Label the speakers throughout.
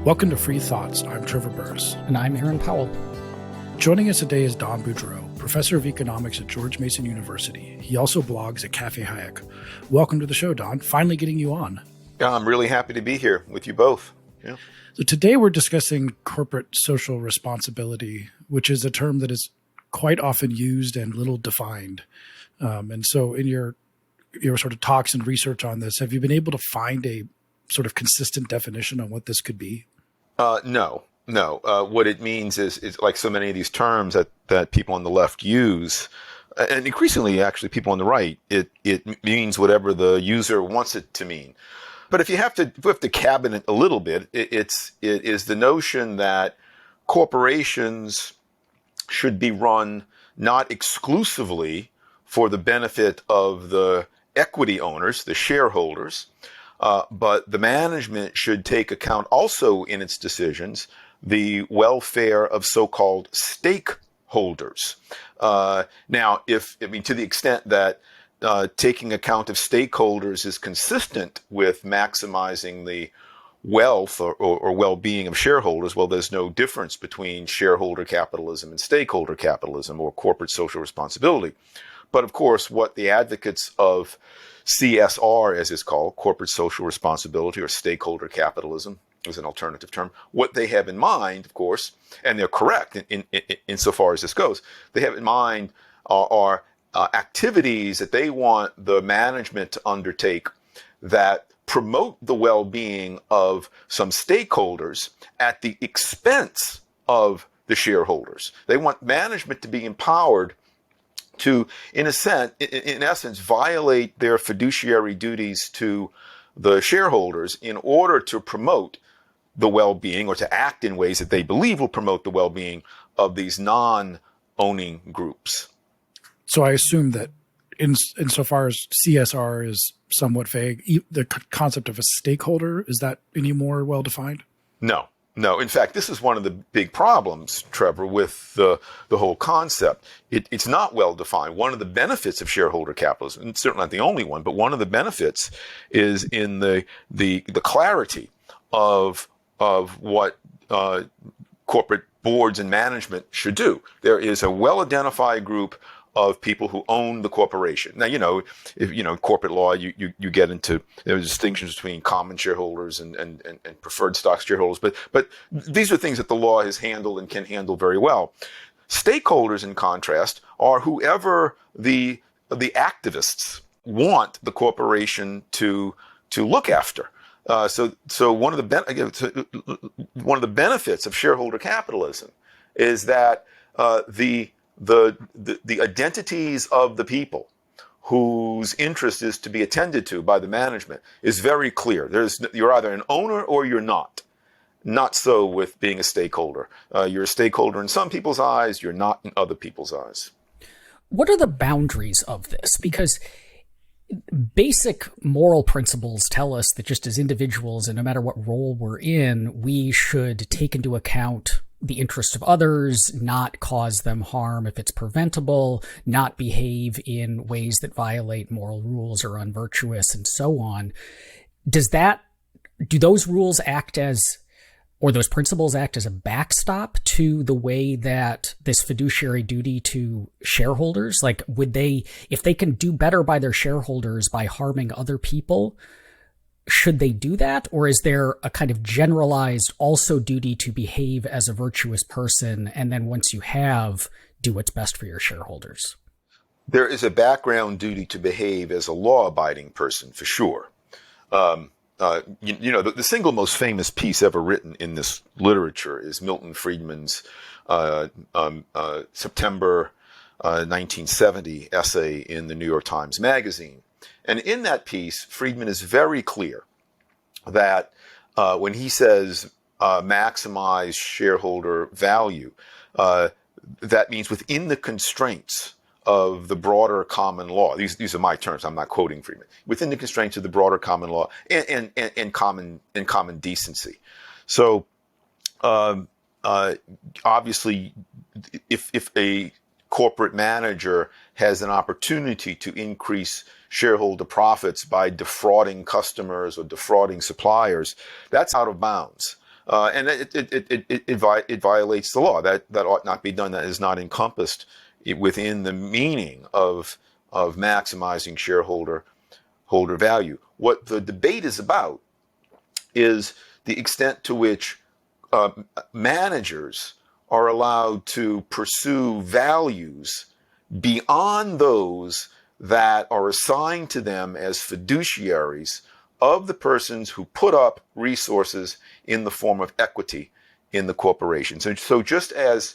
Speaker 1: Welcome to Free Thoughts. I'm Trevor Burrus.
Speaker 2: And I'm Aaron Powell.
Speaker 1: Joining us today is Don Boudreaux, professor of economics at George Mason University. He also blogs at Cafe Hayek. Welcome to the show, Don. Finally getting you on.
Speaker 3: Yeah, I'm really happy to be here with you both. Yeah.
Speaker 1: So today we're discussing corporate social responsibility, which is a term that is quite often used and little defined. And so in your sort of talks and research on this, have you been able to find a sort of consistent definition on what this could be?
Speaker 3: No. What it means is like so many of these terms that people on the left use, and increasingly actually people on the right, it means whatever the user wants it to mean. But if you have to cabin it a little bit, it is the notion that corporations should be run not exclusively for the benefit of the equity owners, the shareholders, but the management should take account also in its decisions the welfare of so-called stakeholders. Now, to the extent that taking account of stakeholders is consistent with maximizing the wealth or well-being of shareholders, well, there's no difference between shareholder capitalism and stakeholder capitalism or corporate social responsibility. But of course, what the advocates of CSR, as it's called, corporate social responsibility or stakeholder capitalism is an alternative term, what they have in mind, of course, and they're correct insofar as this goes, they have in mind are activities that they want the management to undertake that promote the well-being of some stakeholders at the expense of the shareholders. They want management to be empowered to, in essence, violate their fiduciary duties to the shareholders in order to promote the well-being or to act in ways that they believe will promote the well-being of these non-owning groups.
Speaker 1: So I assume that insofar as CSR is somewhat vague, the concept of a stakeholder, is that any more well-defined?
Speaker 3: No. In fact, this is one of the big problems, Trevor, with the whole concept. It's not well defined. One of the benefits of shareholder capitalism, and certainly not the only one, but one of the benefits is in the clarity of what corporate boards and management should do. There is a well-identified group of people who own the corporation. Now, if corporate law, you get into there's distinctions between common shareholders and preferred stock shareholders, but these are things that the law has handled and can handle very well. Stakeholders, in contrast, are whoever the activists want the corporation to look after. So one of the benefits of shareholder capitalism is that the identities of the people whose interest is to be attended to by the management is very clear. You're either an owner or you're not. Not so with being a stakeholder. You're a stakeholder in some people's eyes, you're not in other people's eyes.
Speaker 2: What are the boundaries of this? Because basic moral principles tell us that just as individuals, and no matter what role we're in, we should take into account the interest of others, not cause them harm if it's preventable, not behave in ways that violate moral rules or unvirtuous, and so on. Do those rules act as, or those principles act as a backstop to the way that this fiduciary duty to shareholders, like if they can do better by their shareholders by harming other people, should they do that? Or is there a kind of generalized also duty to behave as a virtuous person, and then once you have, do what's best for your shareholders?
Speaker 3: There is a background duty to behave as a law-abiding person, for sure. The single most famous piece ever written in this literature is Milton Friedman's September 1970 essay in the New York Times Magazine. And in that piece, Friedman is very clear that when he says maximize shareholder value, that means within the constraints of the broader common law. These are my terms. I'm not quoting Friedman. Within the constraints of the broader common law and common decency. So obviously, if a corporate manager has an opportunity to increase shareholder profits by defrauding customers or defrauding suppliers, that's out of bounds. And it violates the law. That ought not be done. That is not encompassed within the meaning of maximizing shareholder value. What the debate is about is the extent to which managers are allowed to pursue values beyond those that are assigned to them as fiduciaries of the persons who put up resources in the form of equity in the corporation. So just as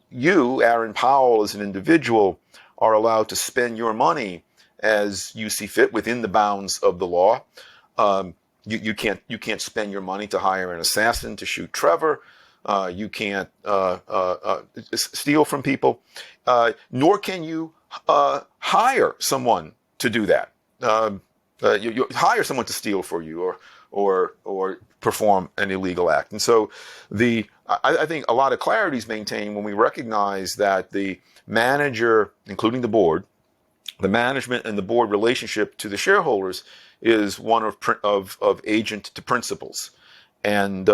Speaker 3: you, Aaron Powell, as an individual, are allowed to spend your money as you see fit within the bounds of the law, you can't spend your money to hire an assassin to shoot Trevor. You can't steal from people, nor can you hire someone to do that. You hire someone to steal for you or perform an illegal act. And so I think a lot of clarity is maintained when we recognize that the manager, including the board, the management and the board relationship to the shareholders is one of agent to principals, and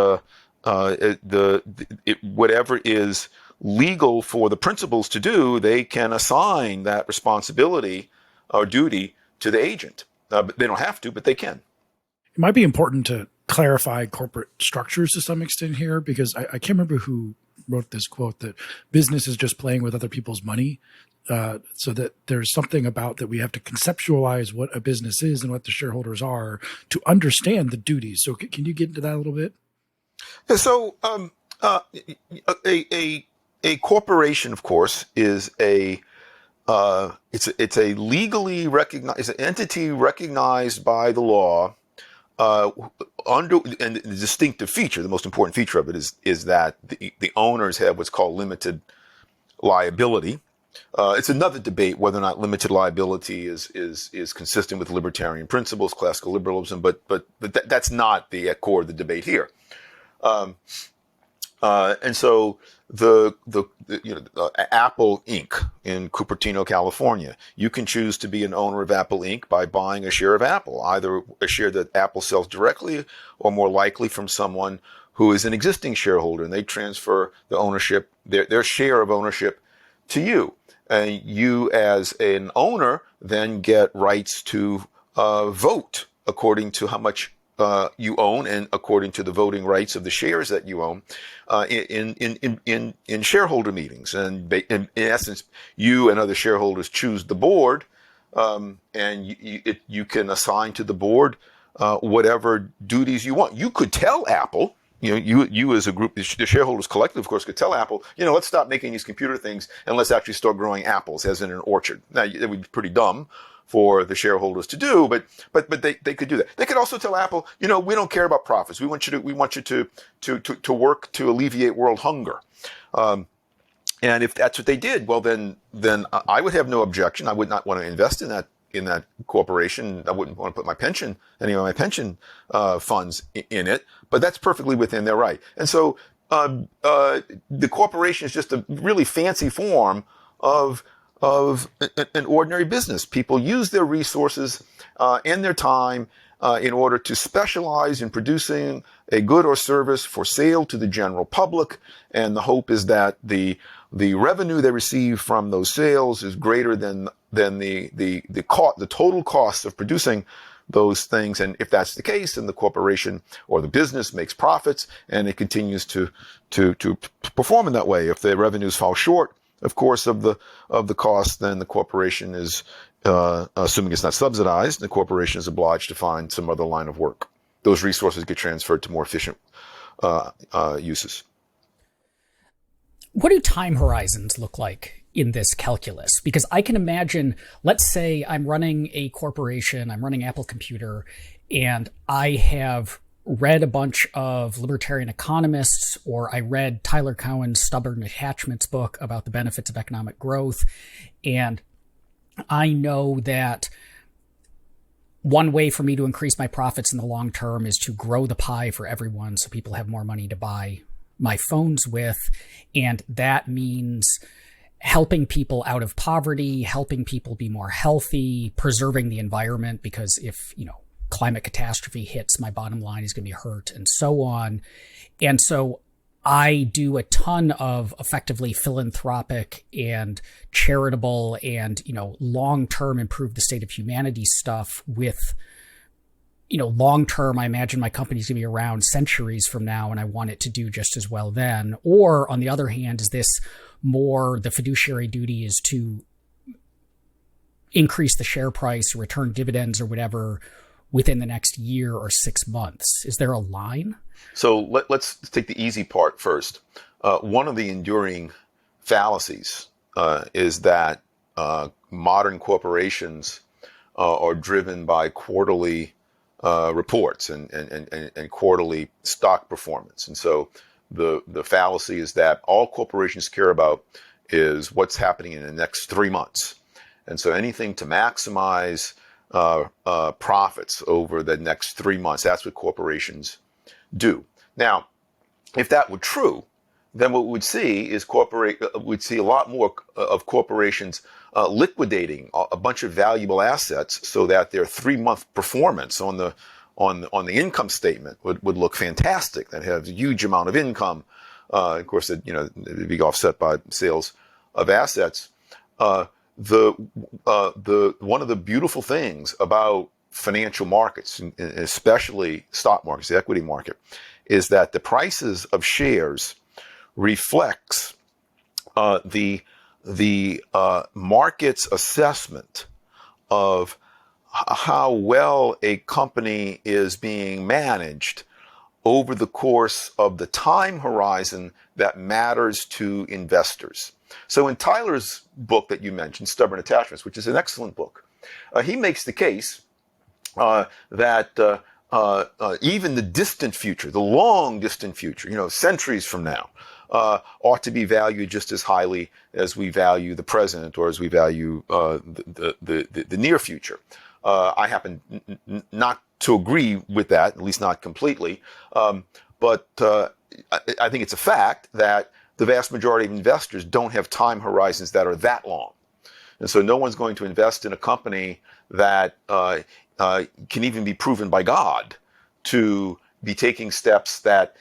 Speaker 3: whatever is legal for the principals to do, they can assign that responsibility or duty to the agent. But they don't have to, but they can.
Speaker 1: It might be important to clarify corporate structures to some extent here, because I can't remember who wrote this quote that business is just playing with other people's money. So that there's something about that we have to conceptualize what a business is and what the shareholders are to understand the duties. So can you get into that a little bit?
Speaker 3: So a corporation, of course, is it's a legally recognized, it's an entity recognized by the law. And the distinctive feature, the most important feature of it is that the owners have what's called limited liability. It's another debate whether or not limited liability is consistent with libertarian principles, classical liberalism, but that's not the core of the debate here. And so Apple Inc. in Cupertino, California, you can choose to be an owner of Apple Inc. by buying a share of Apple, either a share that Apple sells directly or more likely from someone who is an existing shareholder, and they transfer the ownership, their share of ownership to you. And you as an owner then get rights to vote according to how much you own and according to the voting rights of the shares that you own in shareholder meetings. And in essence, you and other shareholders choose the board, and you can assign to the board whatever duties you want. You could tell Apple, you as a group, the shareholders collectively, of course, could tell Apple, let's stop making these computer things and let's actually start growing apples, as in an orchard. Now, it would be pretty dumb for the shareholders to do, but they could do that. They could also tell Apple, we don't care about profits. We want you to work to alleviate world hunger. And if that's what they did, well, then I would have no objection. I would not want to invest in that corporation. I wouldn't want to put any of my pension funds in it, but that's perfectly within their right. And so the corporation is just a really fancy form of an ordinary business. People use their resources and their time in order to specialize in producing a good or service for sale to the general public, and the hope is that the revenue they receive from those sales is greater than the total cost of producing those things. And if that's the case, then the corporation or the business makes profits, and it continues to perform in that way. If the revenues fall short, of course, of the cost, then the corporation is, assuming it's not subsidized, the corporation is obliged to find some other line of work. Those resources get transferred to more efficient uses.
Speaker 2: What do time horizons look like in this calculus? Because I can imagine, let's say I'm running a corporation, I'm running Apple Computer, and I have read a bunch of libertarian economists, or I read Tyler Cowen's Stubborn Attachments book about the benefits of economic growth. And I know that one way for me to increase my profits in the long term is to grow the pie for everyone so people have more money to buy my phones with. And that means helping people out of poverty, helping people be more healthy, preserving the environment, because if, climate catastrophe hits, my bottom line is going to be hurt, and so on. And so I do a ton of effectively philanthropic and charitable and, long-term improve the state of humanity stuff with, long-term, I imagine my company's going to be around centuries from now and I want it to do just as well then. Or on the other hand, is this more the fiduciary duty is to increase the share price or return dividends or whatever within the next year or 6 months? Is there a line?
Speaker 3: So let's take the easy part first. One of the enduring fallacies is that modern corporations are driven by quarterly reports and quarterly stock performance. And so the fallacy is that all corporations care about is what's happening in the next 3 months. And so anything to maximize profits over the next 3 months, that's what corporations do. Now, if that were true, then what we would see is we'd see a lot more of corporations liquidating a bunch of valuable assets so that their 3-month performance on the income statement would look fantastic. That have a huge amount of income. Of course, it'd be offset by sales of assets. One of the beautiful things about financial markets, and especially stock markets, the equity market, is that the prices of shares reflects the market's assessment of how well a company is being managed over the course of the time horizon that matters to investors. So in Tyler's book that you mentioned, Stubborn Attachments, which is an excellent book, he makes the case that even the distant future, the long distant future, centuries from now, ought to be valued just as highly as we value the present or as we value the near future. I happen not to agree with that, at least not completely, but I think it's a fact that the vast majority of investors don't have time horizons that are that long. And so no one's going to invest in a company that can even be proven by God to be taking steps that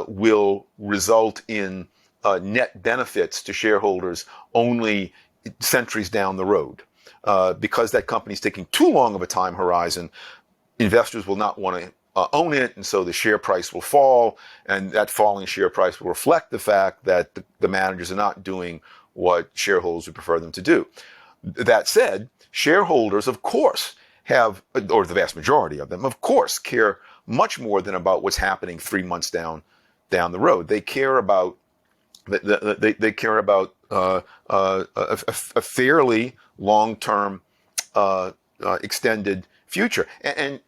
Speaker 3: will result in net benefits to shareholders only centuries down the road. Because that company's taking too long of a time horizon, investors will not want to own it, and so the share price will fall, and that falling share price will reflect the fact that the managers are not doing what shareholders would prefer them to do. That said, shareholders, of course, have, or the vast majority of them, of course, care much more than about what's happening 3 months down the road. They care about they care about a fairly long-term extended future, and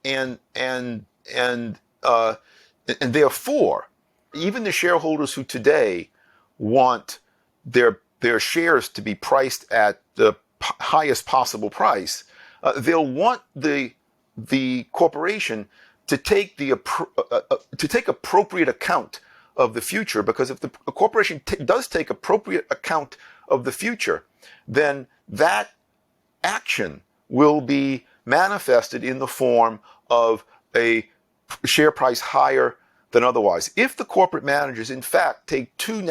Speaker 3: therefore, even the shareholders who today want their shares to be priced at the highest possible price, they'll want the corporation to take appropriate account of the future, because if the corporation does take appropriate account of the future, then that action will be manifested in the form of a share price higher than otherwise. If the corporate managers, in fact, take too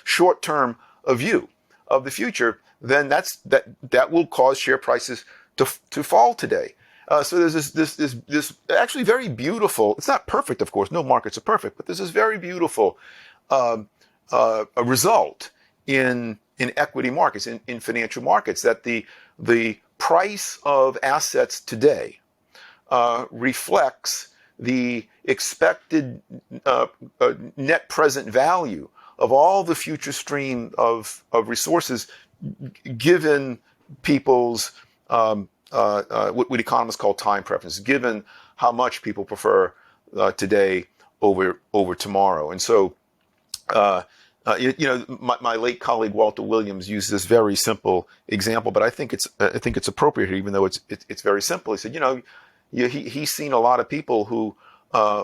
Speaker 3: short-term a view of the future, then that will cause share prices to fall today. So there's this actually very beautiful, it's not perfect, of course, no markets are perfect, but there's this very beautiful a result in equity markets, in financial markets, that the price of assets today reflects the expected net present value of all the future stream of resources, given people's what economists call time preferences, given how much people prefer today over tomorrow. And so, my late colleague Walter Williams used this very simple example, but I think it's appropriate here, even though it's very simple. He said, he's seen a lot of people who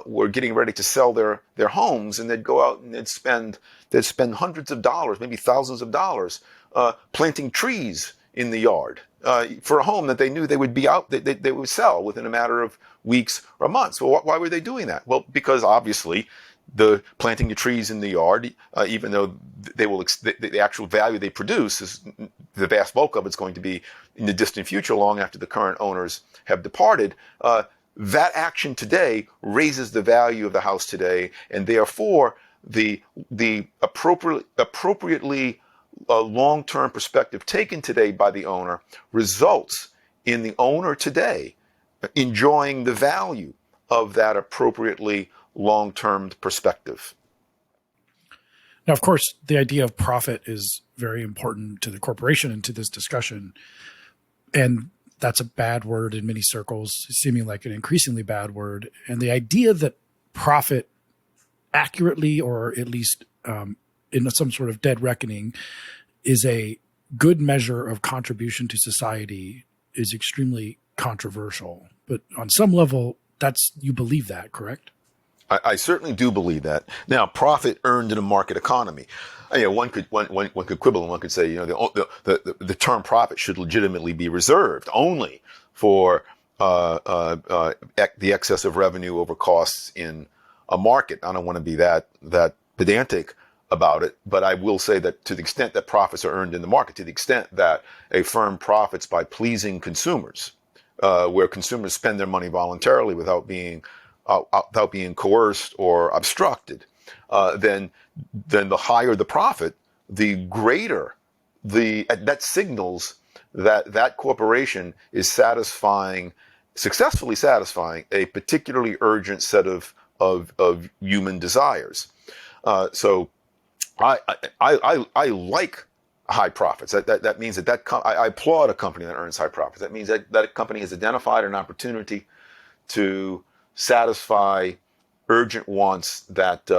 Speaker 3: were getting ready to sell their homes, and they'd go out and they'd spend hundreds of dollars, maybe thousands of dollars, planting trees in the yard for a home that they knew they would be out, they would sell within a matter of weeks or months. Well, why were they doing that? Well, because obviously the planting the trees in the yard, even though the actual value they produce is the vast bulk of it's going to be in the distant future, long after the current owners have departed. That action today raises the value of the house today, and therefore the appropriately long-term perspective taken today by the owner results in the owner today enjoying the value of that appropriately long-term perspective.
Speaker 1: Now, of course, the idea of profit is very important to the corporation and to this discussion. And that's a bad word in many circles, seeming like an increasingly bad word. And the idea that profit accurately, or at least in some sort of dead reckoning, is a good measure of contribution to society is extremely controversial. But on some level, you believe that, correct?
Speaker 3: I certainly do believe that. Now, profit earned in a market economy. One could quibble, and one could say, the term profit should legitimately be reserved only for the excess of revenue over costs in a market. I don't want to be that pedantic about it, but I will say that to the extent that profits are earned in the market, to the extent that a firm profits by pleasing consumers, where consumers spend their money voluntarily without being coerced or obstructed, then the higher the profit, the greater that signals that corporation is successfully satisfying a particularly urgent set of human desires. So I like high profits. That means I applaud a company that earns high profits. That means that a company has identified an opportunity to satisfy urgent wants that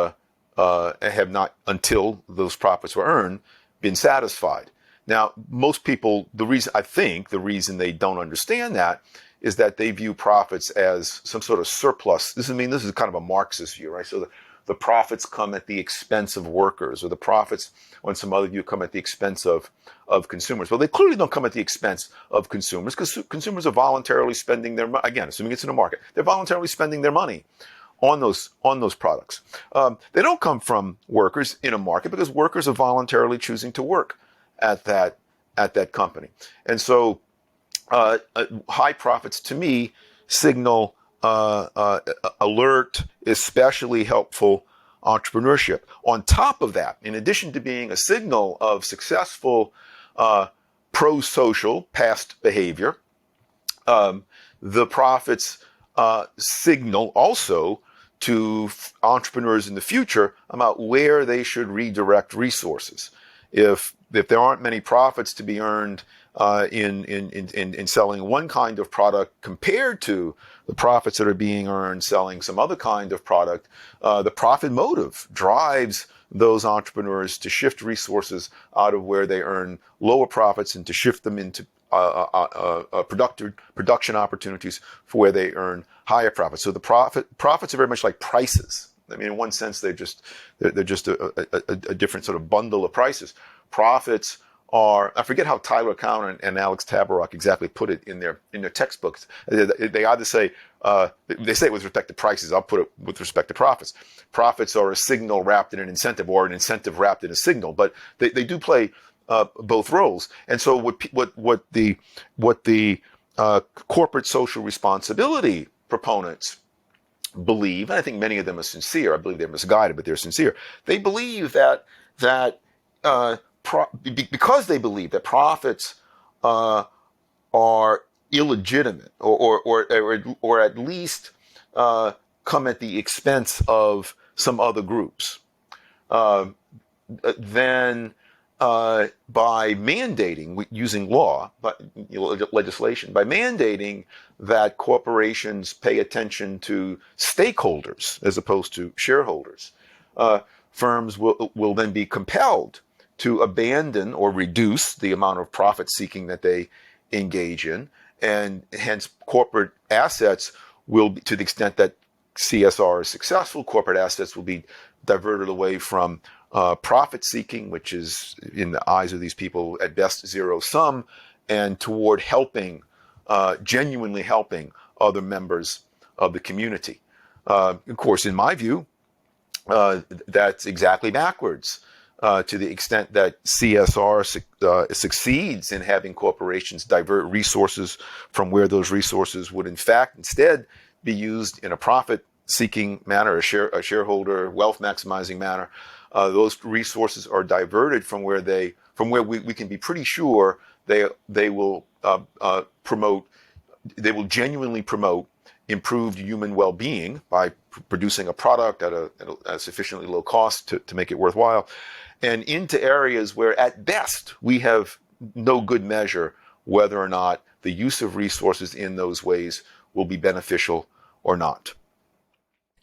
Speaker 3: have not, until those profits were earned, been satisfied. Now, most people, the reason they don't understand that is that they view profits as some sort of surplus. This is kind of a Marxist view, right? So the profits come at the expense of workers, or the profits, on some other view, come at the expense of consumers. Well, they clearly don't come at the expense of consumers, because consumers are voluntarily spending their money. Again, assuming it's in a market, they're voluntarily spending their money on those products. They don't come from workers in a market, because workers are voluntarily choosing to work at that company. And so high profits to me signal alert, especially helpful entrepreneurship. On top of that, in addition to being a signal of successful pro-social past behavior, the profits signal also to entrepreneurs in the future about where they should redirect resources. If there aren't many profits to be earned in selling one kind of product compared to the profits that are being earned selling some other kind of product, the profit motive drives those entrepreneurs to shift resources out of where they earn lower profits and to shift them into production opportunities for where they earn higher profits. So the profits are very much like prices. I mean, in one sense, they're just a different sort of bundle of prices. Profits are, I forget how Tyler Cowen and Alex Tabarrok exactly put it in their textbooks. They either say, they say it with respect to prices, I'll put it with respect to profits. Profits are a signal wrapped in an incentive, or an incentive wrapped in a signal, but they do play both roles. And so what the corporate social responsibility proponents believe, and I think many of them are sincere, I believe they're misguided, but they're sincere. They believe that because they believe that profits are illegitimate, or at least come at the expense of some other groups, then by mandating, using law, legislation, by mandating that corporations pay attention to stakeholders as opposed to shareholders, firms will then be compelled to abandon or reduce the amount of profit seeking that they engage in, and hence corporate assets will be, to the extent that CSR is successful, corporate assets will be diverted away from profit seeking, which is in the eyes of these people at best zero sum, and toward helping, genuinely helping other members of the community. Of course, in my view, that's exactly backwards. To the extent that CSR succeeds in having corporations divert resources from where those resources would in fact instead be used in a profit-seeking manner, a shareholder wealth maximizing manner, those resources are diverted from where we can be pretty sure they will genuinely promote improved human well-being by producing a product at a sufficiently low cost to make it worthwhile, and into areas where at best we have no good measure whether or not the use of resources in those ways will be beneficial or not.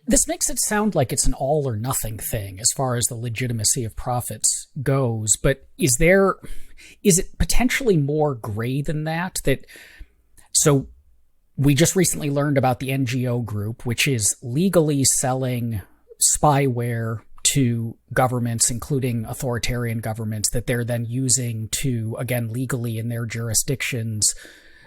Speaker 2: This makes it sound like it's an all or nothing thing as far as the legitimacy of profits goes, but is it potentially more gray than that? So we just recently learned about the NGO group, which is legally selling spyware to governments, including authoritarian governments, that they're then using to, again, legally in their jurisdictions,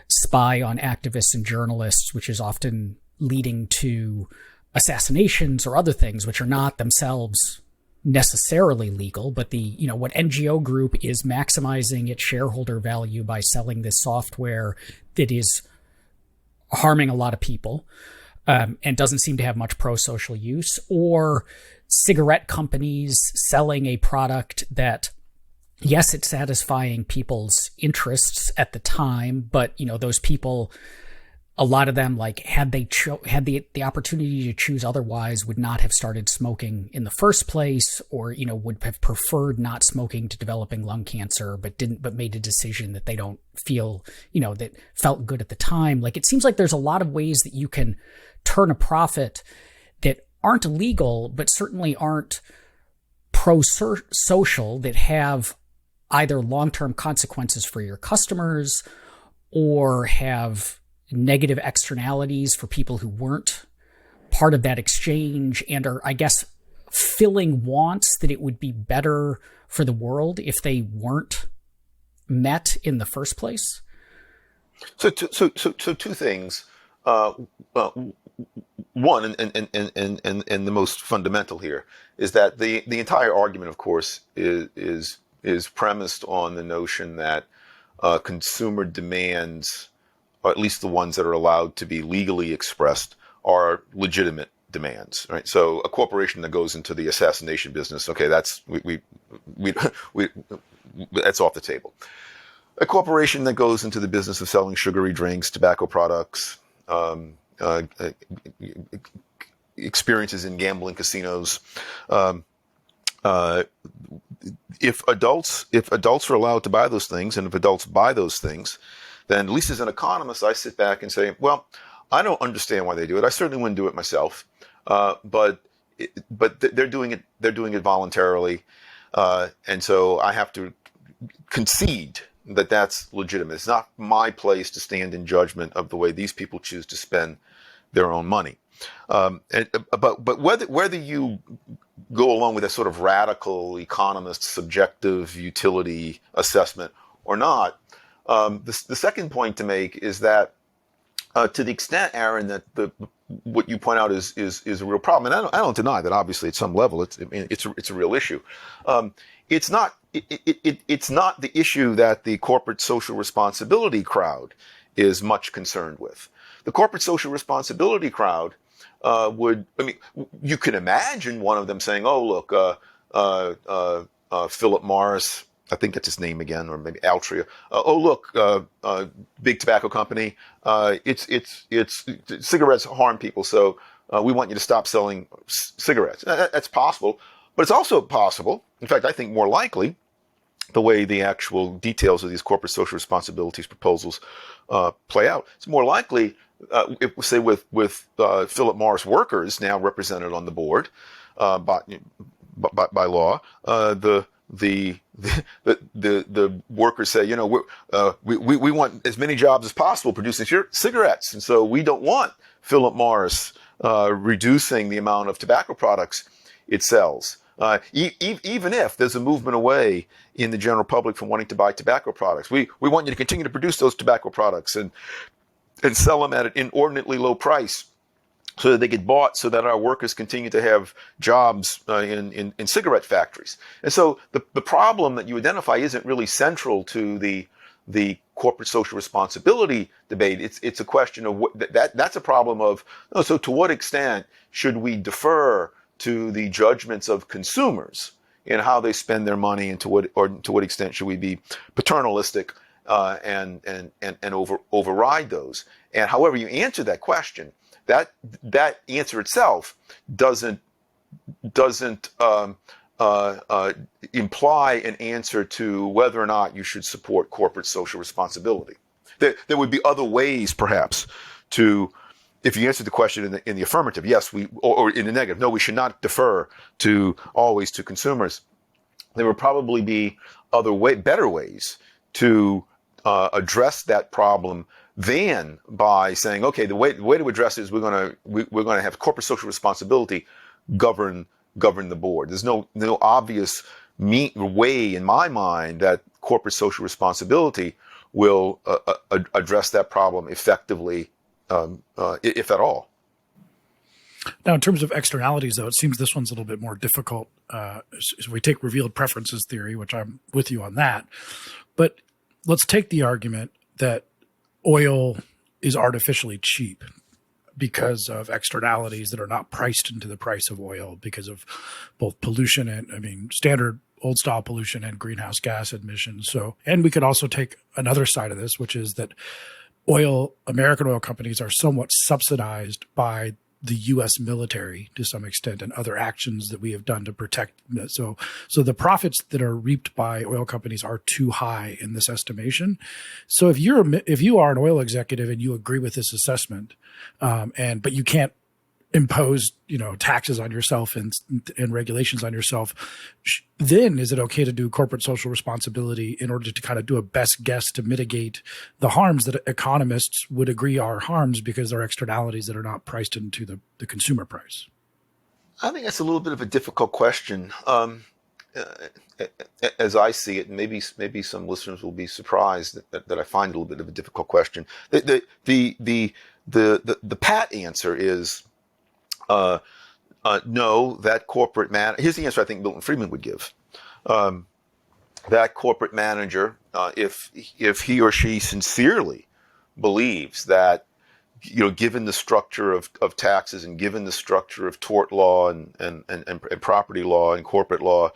Speaker 2: spy on activists and journalists, which is often leading to assassinations or other things which are not themselves necessarily legal. But what NGO group is maximizing its shareholder value by selling this software that is harming a lot of people and doesn't seem to have much pro-social use, or cigarette companies selling a product that, yes, it's satisfying people's interests at the time, but those people, a lot of them, like had the opportunity to choose otherwise, would not have started smoking in the first place, or would have preferred not smoking to developing lung cancer, but made a decision that they don't feel that felt good at the time. Like, it seems like there's a lot of ways that you can turn a profit that aren't illegal, but certainly aren't pro-social, that have either long-term consequences for your customers or have negative externalities for people who weren't part of that exchange and are, I guess, filling wants that it would be better for the world if they weren't met in the first place.
Speaker 3: So two things. One, and the most fundamental here, is that the entire argument, of course, is premised on the notion that consumer demands, or at least the ones that are allowed to be legally expressed, are legitimate demands, right? So a corporation that goes into the assassination business, okay, that's that's off the table. A corporation that goes into the business of selling sugary drinks, tobacco products, experiences in gambling casinos. If adults are allowed to buy those things, and if adults buy those things, then at least as an economist, I sit back and say, well, I don't understand why they do it. I certainly wouldn't do it myself, but they're doing it. They're doing it voluntarily, and so I have to concede that that's legitimate. It's not my place to stand in judgment of the way these people choose to spend their own money. But whether you go along with a sort of radical economist subjective utility assessment or not, the second point to make is that to the extent, Aaron, that what you point out is a real problem, and I don't deny that. Obviously, at some level, it's a real issue. It's not the issue that the corporate social responsibility crowd is much concerned with. The corporate social responsibility crowd you can imagine one of them saying, "Oh, look, Philip Morris, I think that's his name again, or maybe Altria. Oh, look, big tobacco company. It's cigarettes harm people, so we want you to stop selling cigarettes." That's possible, but it's also possible. In fact, I think more likely, the way the actual details of these corporate social responsibilities proposals play out, it's more likely, say with Philip Morris workers now represented on the board by law, the workers say, we want as many jobs as possible producing cigarettes, and so we don't want Philip Morris reducing the amount of tobacco products it sells. Even if there's a movement away in the general public from wanting to buy tobacco products, we want you to continue to produce those tobacco products and sell them at an inordinately low price so that they get bought, so that our workers continue to have jobs in cigarette factories. And so the problem that you identify isn't really central to the corporate social responsibility debate. It's a question of that's a problem of, so to what extent should we defer to the judgments of consumers in how they spend their money, and to what extent should we be paternalistic and override those? And however you answer that question, that answer itself doesn't imply an answer to whether or not you should support corporate social responsibility. There would be other ways, perhaps, to, if you answer the question in the affirmative, yes, or in the negative, no, we should not defer always to consumers. There would probably be better ways to address that problem than by saying, okay, the way to address it is we're going to have corporate social responsibility govern the board. There's no obvious way in my mind that corporate social responsibility will address that problem effectively, if at all.
Speaker 1: Now, in terms of externalities, though, it seems this one's a little bit more difficult. As we take revealed preferences theory, which I'm with you on that, but let's take the argument that oil is artificially cheap because of externalities that are not priced into the price of oil because of both pollution and, standard old style pollution and greenhouse gas emissions. So, and we could also take another side of this, which is that American oil companies are somewhat subsidized by the U.S. military to some extent and other actions that we have done to protect. So the profits that are reaped by oil companies are too high in this estimation. So if you are an oil executive and you agree with this assessment, but you can't impose, taxes on yourself and regulations on yourself, then is it okay to do corporate social responsibility in order to kind of do a best guess to mitigate the harms that economists would agree are harms because they're externalities that are not priced into the consumer price?
Speaker 3: I think that's a little bit of a difficult question. As I see it, and maybe some listeners will be surprised that I find it a little bit of a difficult question. The pat answer is, no, that corporate here's the answer I think Milton Friedman would give. That corporate manager, if he or she sincerely believes that, given the structure of taxes and given the structure of tort law and property law and corporate law,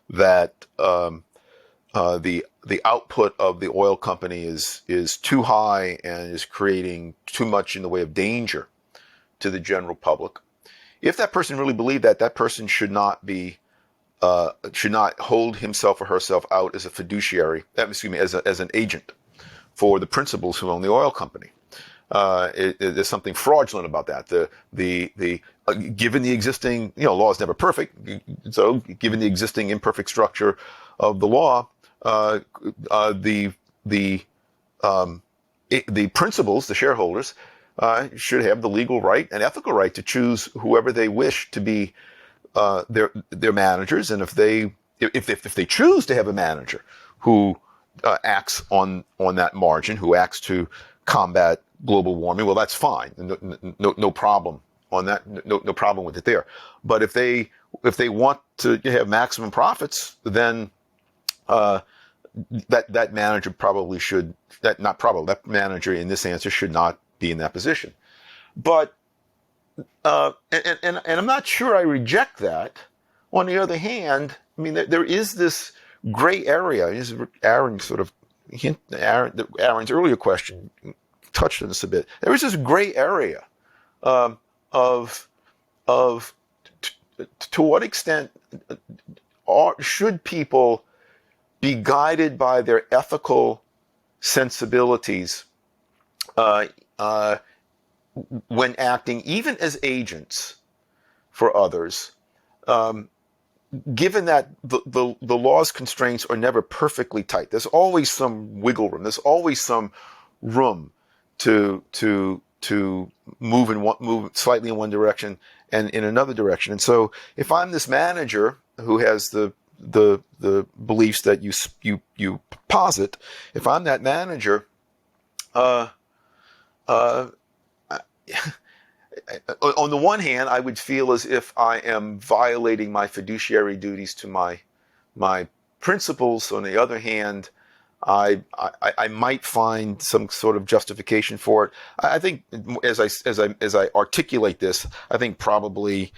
Speaker 3: that the output of the oil company is too high and is creating too much in the way of danger to the general public. If that person really believed that person should not hold himself or herself out as a fiduciary, as an agent for the principals who own the oil company. There's something fraudulent about that. Given the existing, law is never perfect. So given the existing imperfect structure of the law, the principals, the shareholders, should have the legal right and ethical right to choose whoever they wish to be their managers. And if they choose to have a manager who acts on that margin, who acts to combat global warming, well, that's fine. No problem on that. No problem with it there. But if they want to have maximum profits, then that manager probably should. That manager in this answer should not be in that position. But and I'm not sure I reject that. On the other hand, there is this gray area. Aaron's earlier question touched on this a bit. There is this gray area of to what extent should people be guided by their ethical sensibilities when acting, even as agents for others, given that the law's constraints are never perfectly tight. There's always some wiggle room. There's always some room to move slightly in one direction and in another direction. And so if I'm this manager the beliefs that you posit, if I'm that manager, uh, uh, on the one hand, I would feel as if I am violating my fiduciary duties to my principles. On the other hand, I might find some sort of justification for it. I think as I articulate this, I think probably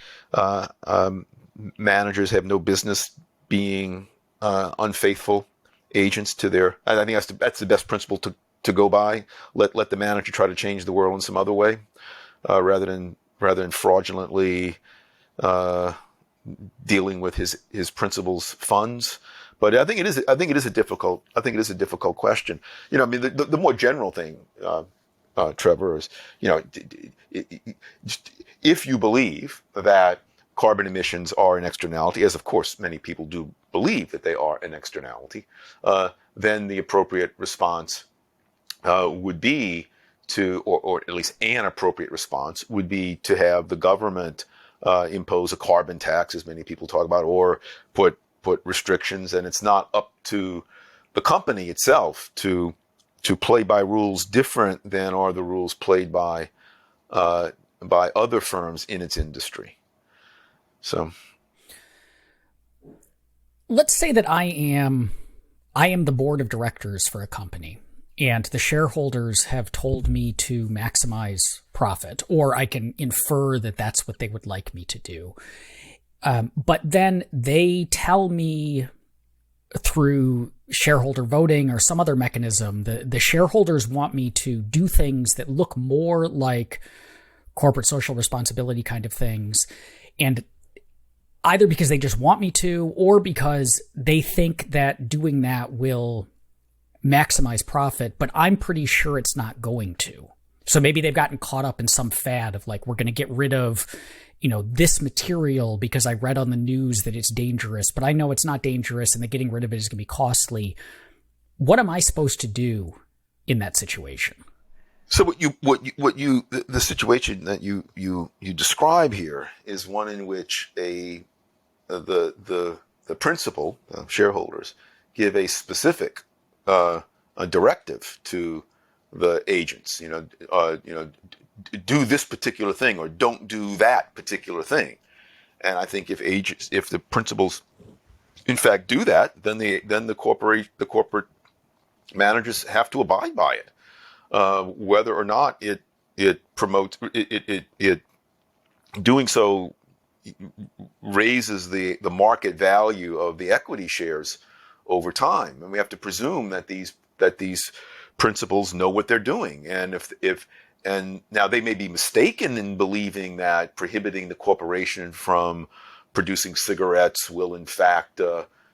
Speaker 3: managers have no business being unfaithful agents to their. I think that's the best principle to go by. Let the manager try to change the world in some other way, rather than fraudulently dealing with his principal's funds. But I think it is a difficult question. I mean, the more general thing, Trevor, is, if you believe that carbon emissions are an externality, as of course many people do believe that they are an externality, then the appropriate response would be or at least an appropriate response would be to have the government impose a carbon tax, as many people talk about, or put restrictions. And it's not up to the company itself to play by rules different than are the rules played by other firms in its industry. So,
Speaker 2: let's say that I am the board of directors for a company, and the shareholders have told me to maximize profit, or I can infer that that's what they would like me to do. But then they tell me through shareholder voting or some other mechanism, the shareholders want me to do things that look more like corporate social responsibility kind of things. And either because they just want me to, or because they think that doing that will maximize profit, but I'm pretty sure it's not going to. So maybe they've gotten caught up in some fad of like, we're going to get rid of, this material because I read on the news that it's dangerous, but I know it's not dangerous and that getting rid of it is going to be costly. What am I supposed to do in that situation?
Speaker 3: So the situation that you describe here is one in which the principal shareholders give a specific a directive to the agents, do this particular thing or don't do that particular thing. And I think if the principals in fact do that, then the corporate managers have to abide by it, whether or not it promotes it doing so raises the market value of the equity shares over time. And we have to presume that these principals know what they're doing. And and now they may be mistaken in believing that prohibiting the corporation from producing cigarettes will in fact,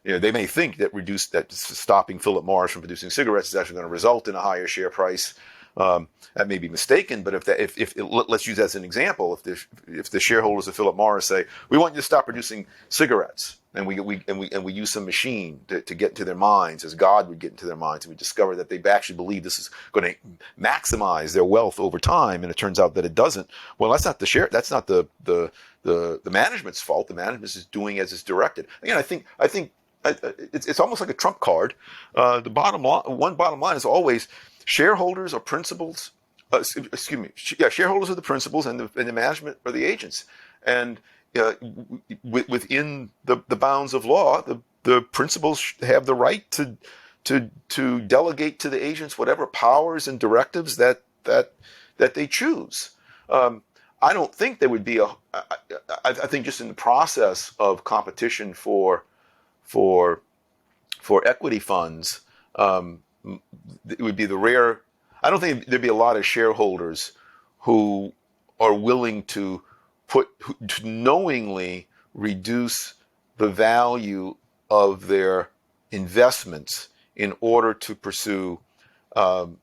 Speaker 3: they may think that stopping Philip Morris from producing cigarettes is actually going to result in a higher share price. That may be mistaken, but let's use that as an example. If the shareholders of Philip Morris say, we want you to stop producing cigarettes, and we use some machine to get into their minds, as God would get into their minds, and we discover that they actually believe this is going to maximize their wealth over time, and it turns out that it doesn't. Well, that's not the management's fault. The management is doing as it's directed. Again, I think it's almost like a trump card. The bottom line is always shareholders are principals. Shareholders are the principals, and the management are the agents. And within the bounds of law, the principals have the right to delegate to the agents whatever powers and directives that they choose. I don't think there would be I think just in the process of competition for equity funds, it would be the rare. I don't think there'd be a lot of shareholders who are willing to knowingly reduce the value of their investments in order to pursue have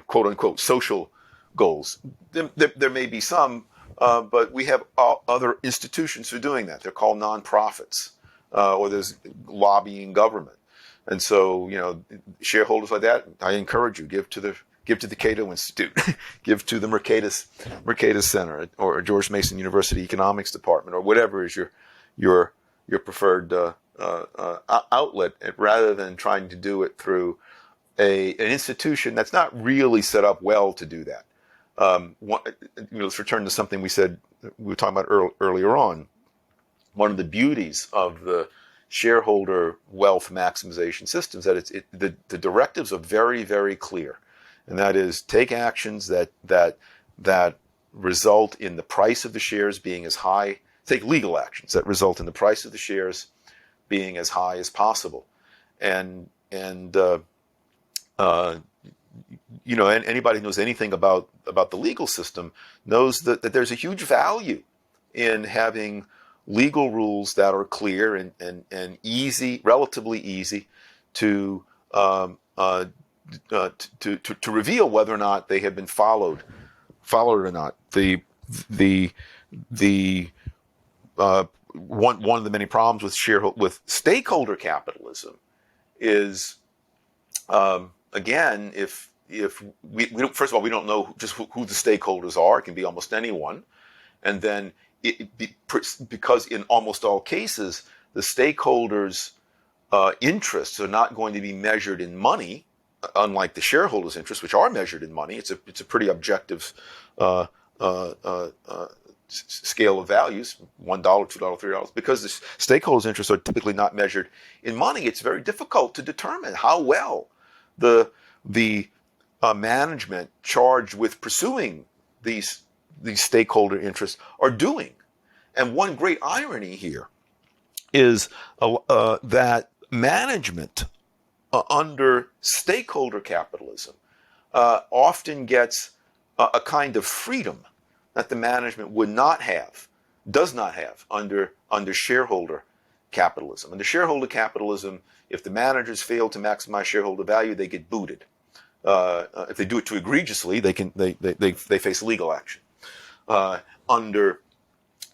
Speaker 3: quote unquote social goals. There may be some, but we have other institutions who are doing that. They're called nonprofits, or there's lobbying government. And so, shareholders like that, I encourage you, give to give to the Cato Institute, give to the Mercatus Center, or George Mason University Economics Department, or whatever is your preferred outlet, rather than trying to do it through an institution that's not really set up well to do that. Let's return to something we were talking about earlier on. One of the beauties of the shareholder wealth maximization systems that the directives are very, very clear, and that is take actions that result in the price of the shares being as high. Take legal actions that result in the price of the shares being as high as possible, and anybody who knows anything about the legal system knows that there's a huge value in having legal rules that are clear and easy, relatively easy to reveal whether or not they have been followed or not. One of the many problems with stakeholder capitalism is, again, if we don't, first of all, we don't know just who the stakeholders are. It can be almost anyone, and then because in almost all cases the stakeholders' interests are not going to be measured in money, unlike the shareholders' interests, which are measured in money. It's a pretty objective scale of values: $1, $2, $3. Because the stakeholders' interests are typically not measured in money, it's very difficult to determine how well the management charged with pursuing these stakeholder interests are doing. And one great irony here is that management under stakeholder capitalism often gets a kind of freedom that the management does not have under shareholder capitalism. Under shareholder capitalism, if the managers fail to maximize shareholder value, they get booted. If they do it too egregiously, they face legal action. Under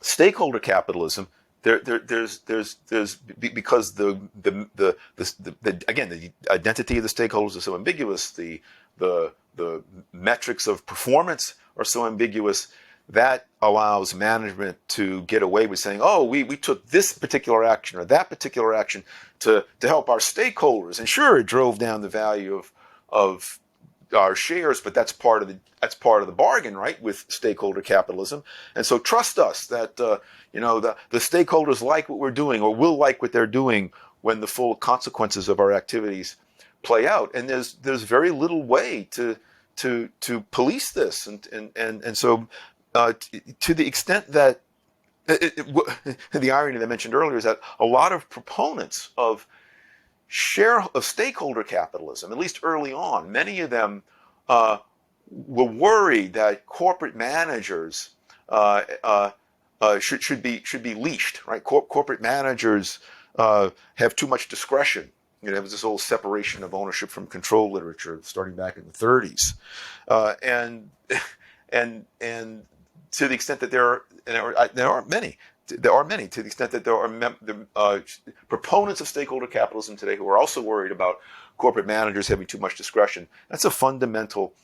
Speaker 3: stakeholder capitalism, there's because the identity of the stakeholders is so ambiguous, the metrics of performance are so ambiguous, that allows management to get away with saying, oh, we took this particular action or that particular action to help our stakeholders, and sure, it drove down the value of our shares, but that's part of the bargain, right, with stakeholder capitalism. And so trust us that the stakeholders like what we're doing, or will like what they're doing when the full consequences of our activities play out. And there's very little way to police this, and so to the extent that the irony that I mentioned earlier is that a lot of proponents of stakeholder capitalism, at least early on, many of them were worried that corporate managers should be leashed. Right, corporate managers have too much discretion. There was this whole separation of ownership from control literature starting back in the 30s, and to the extent that there are many. There are many, to the extent that there are proponents of stakeholder capitalism today who are also worried about corporate managers having too much discretion. That's a fundamental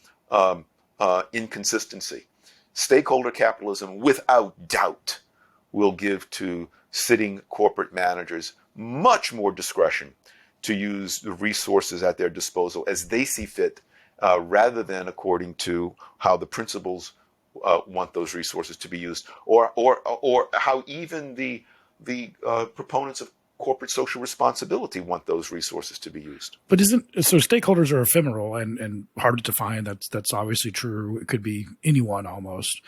Speaker 3: inconsistency. Stakeholder capitalism, without doubt, will give to sitting corporate managers much more discretion to use the resources at their disposal as they see fit, rather than according to how the principals want those resources to be used, or how even the proponents of corporate social responsibility want those resources to be used.
Speaker 1: But stakeholders are ephemeral and hard to define. That's obviously true. It could be anyone almost.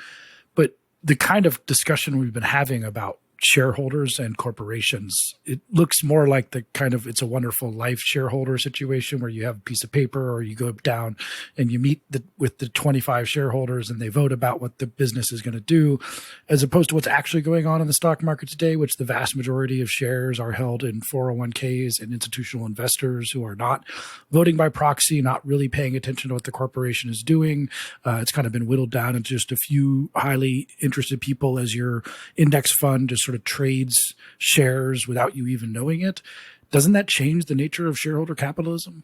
Speaker 1: But the kind of discussion we've been having about shareholders and corporations, it looks more like the kind of It's a Wonderful Life shareholder situation where you have a piece of paper, or you go down and you meet with the 25 shareholders and they vote about what the business is going to do, as opposed to what's actually going on in the stock market today, which the vast majority of shares are held in 401ks and institutional investors who are not voting by proxy, not really paying attention to what the corporation is doing. It's kind of been whittled down into just a few highly interested people as your index fund just sort of trades shares without you even knowing it. Doesn't that change the nature of shareholder capitalism?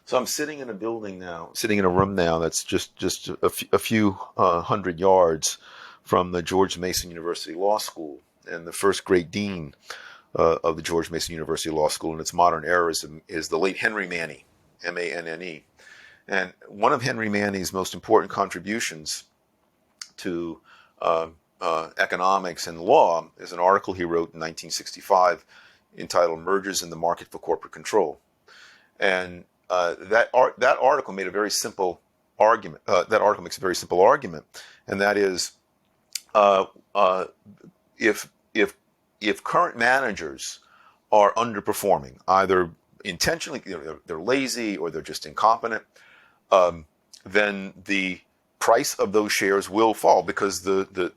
Speaker 3: So I'm sitting in a building now, sitting in a room now that's just a few hundred yards from the George Mason University Law School, and the first great dean of the George Mason University Law School in its modern erism is the late Henry Manne, M-A-N-N-E. And one of Henry Manne's most important contributions to economics and law is an article he wrote in 1965 entitled "Mergers in the Market for Corporate Control." And that article made a very simple argument. That article makes a very simple argument, and that is, if current managers are underperforming, either intentionally, they're lazy or they're just incompetent, then the price of those shares will fall because the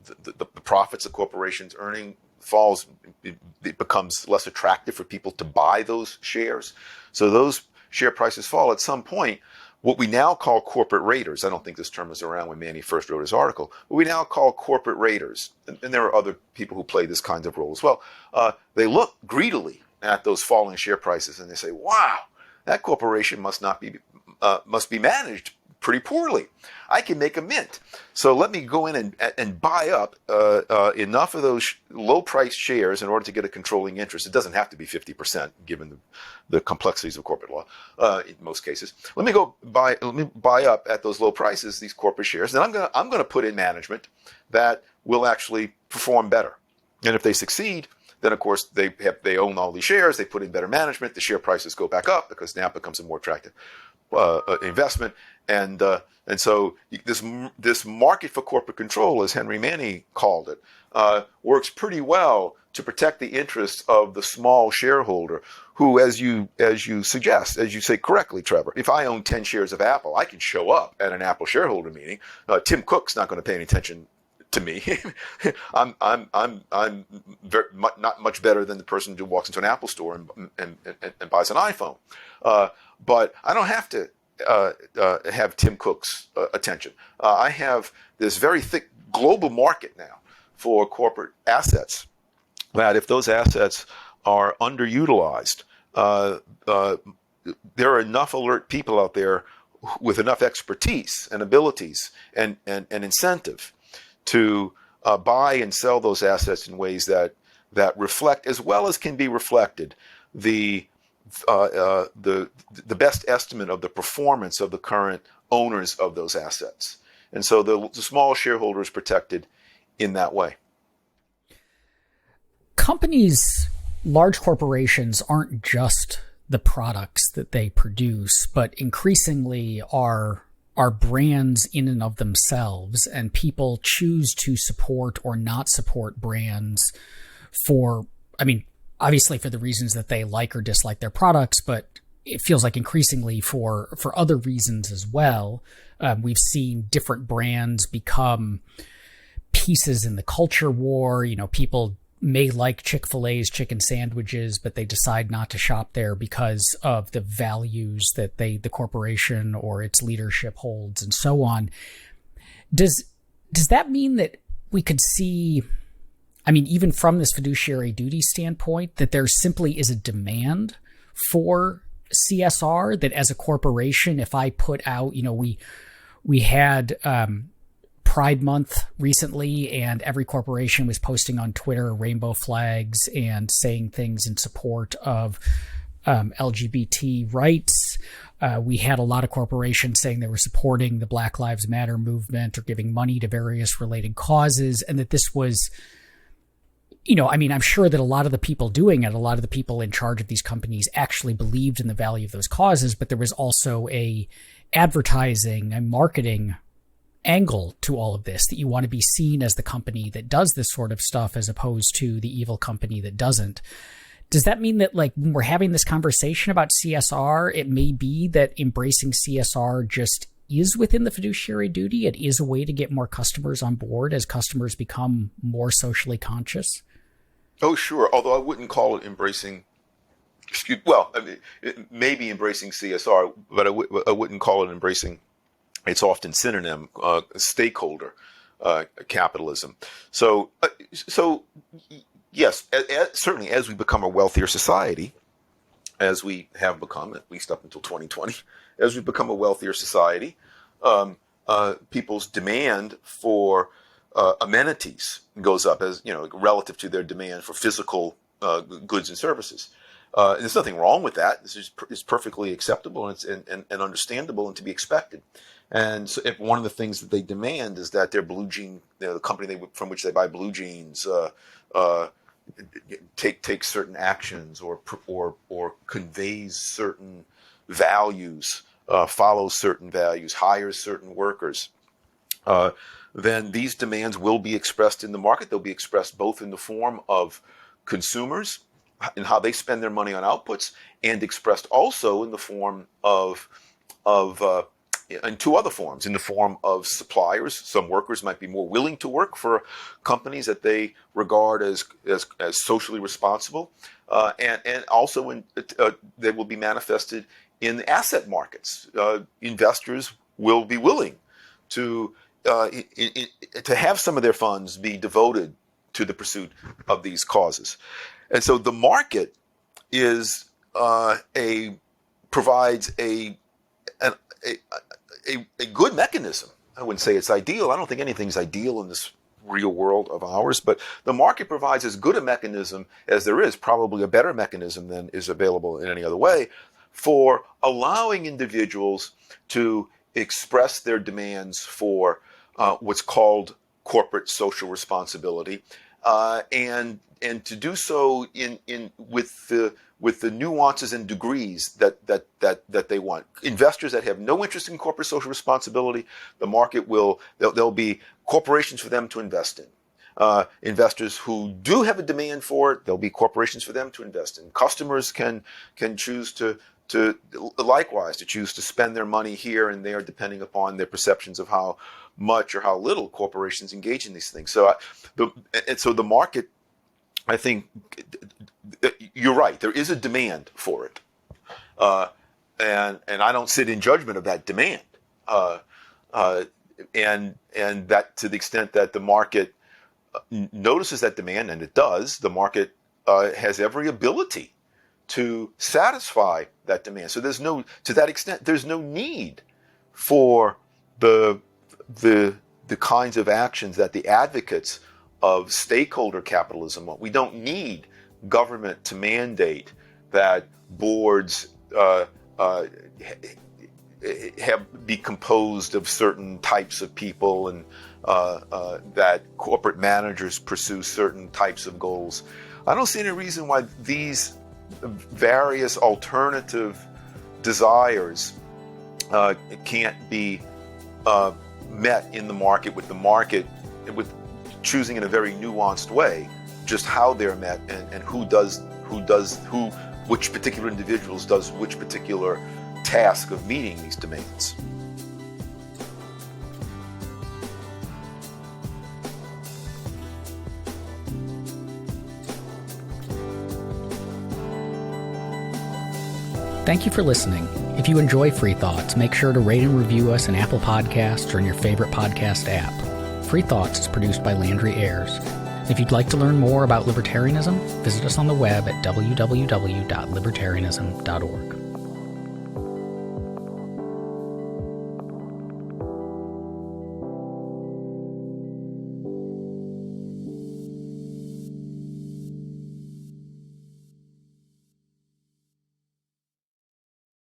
Speaker 3: profits the corporation's earning falls. It becomes less attractive for people to buy those shares. So those share prices fall. At some point, what we now call corporate raiders, I don't think this term was around when Manny first wrote his article, what we now call corporate raiders, and there are other people who play this kind of role as well, they look greedily at those falling share prices and they say, wow, that corporation must be managed pretty poorly. I can make a mint. So let me go in and buy up enough of those low-priced shares in order to get a controlling interest. It doesn't have to be 50%, given the complexities of corporate law in most cases. Let me buy up at those low prices these corporate shares, and I'm gonna put in management that will actually perform better. And if they succeed, then of course they own all these shares. They put in better management. The share prices go back up because now it becomes a more attractive investment. And so this market for corporate control, as Henry Manne called it, works pretty well to protect the interests of the small shareholder, who, as you suggest, as you say correctly, Trevor, if I own 10 shares of Apple, I can show up at an Apple shareholder meeting. Tim Cook's not going to pay any attention to me. I'm not much better than the person who walks into an Apple store and buys an iPhone. But I don't have to have Tim Cook's attention. I have this very thick global market now for corporate assets, that if those assets are underutilized, there are enough alert people out there with enough expertise and abilities and incentive to buy and sell those assets in ways that reflect, as well as can be reflected, the best estimate of the performance of the current owners of those assets. And so the small shareholder is protected in that way.
Speaker 2: Companies, large corporations, aren't just the products that they produce, but increasingly are brands in and of themselves, and people choose to support or not support brands obviously for the reasons that they like or dislike their products, but it feels like increasingly for other reasons as well. We've seen different brands become pieces in the culture war. People may like Chick-fil-A's chicken sandwiches, but they decide not to shop there because of the values that the corporation or its leadership holds, and so on. Does that mean that we could see, even from this fiduciary duty standpoint, that there simply is a demand for CSR, that as a corporation, if I put out, we had Pride Month recently, and every corporation was posting on Twitter rainbow flags and saying things in support of LGBT rights. We had a lot of corporations saying they were supporting the Black Lives Matter movement or giving money to various related causes, and that this was, I'm sure that a lot of the people doing it, a lot of the people in charge of these companies actually believed in the value of those causes, but there was also a advertising and marketing angle to all of this, that you want to be seen as the company that does this sort of stuff as opposed to the evil company that doesn't. Does that mean that, when we're having this conversation about CSR, it may be that embracing CSR just is within the fiduciary duty? It is a way to get more customers on board as customers become more socially conscious?
Speaker 3: Oh, sure. Although I wouldn't call it embracing, it may be embracing CSR, but I wouldn't call it embracing its often synonym, stakeholder capitalism. So yes, certainly as we become a wealthier society, as we have become, at least up until 2020, as we become a wealthier society, people's demand for amenities goes up, as relative to their demand for physical goods and services. And there's nothing wrong with that. This is perfectly acceptable and understandable and to be expected. And so if one of the things that they demand is that their blue jean, the company from which they buy blue jeans, take certain actions or conveys certain values, follows certain values, hires certain workers, then these demands will be expressed in the market. They'll be expressed both in the form of consumers and how they spend their money on outputs, and expressed also in the form of in two other forms, in the form of suppliers. Some workers might be more willing to work for companies that they regard as socially responsible, and also they will be manifested in the asset markets. Investors will be willing to have some of their funds be devoted to the pursuit of these causes. And so the market provides a good mechanism. I wouldn't say it's ideal. I don't think anything's ideal in this real world of ours, but the market provides as good a mechanism as there is, probably a better mechanism than is available in any other way, for allowing individuals to express their demands for what's called corporate social responsibility, and to do so with the nuances and degrees that they want. Investors that have no interest in corporate social responsibility, the market there'll be corporations for them to invest in. Investors who do have a demand for it, there'll be corporations for them to invest in. Customers can choose to likewise choose to spend their money here and there, depending upon their perceptions of how much or how little corporations engage in these things. So the market, I think you're right. There is a demand for it, and I don't sit in judgment of that demand. And that, to the extent that the market notices that demand, and it does, the market has every ability to satisfy that demand. So to that extent, there's no need for the kinds of actions that the advocates of stakeholder capitalism want. We don't need government to mandate that boards be composed of certain types of people, and that corporate managers pursue certain types of goals. I don't see any reason why these various alternative desires can't be met in the market, with choosing in a very nuanced way just how they're met, and which particular individuals does which particular task of meeting these demands.
Speaker 2: Thank you for listening. If you enjoy Free Thoughts, make sure to rate and review us in Apple Podcasts or in your favorite podcast app. Free Thoughts is produced by Landry Ayers. If you'd like to learn more about libertarianism, visit us on the web at www.libertarianism.org.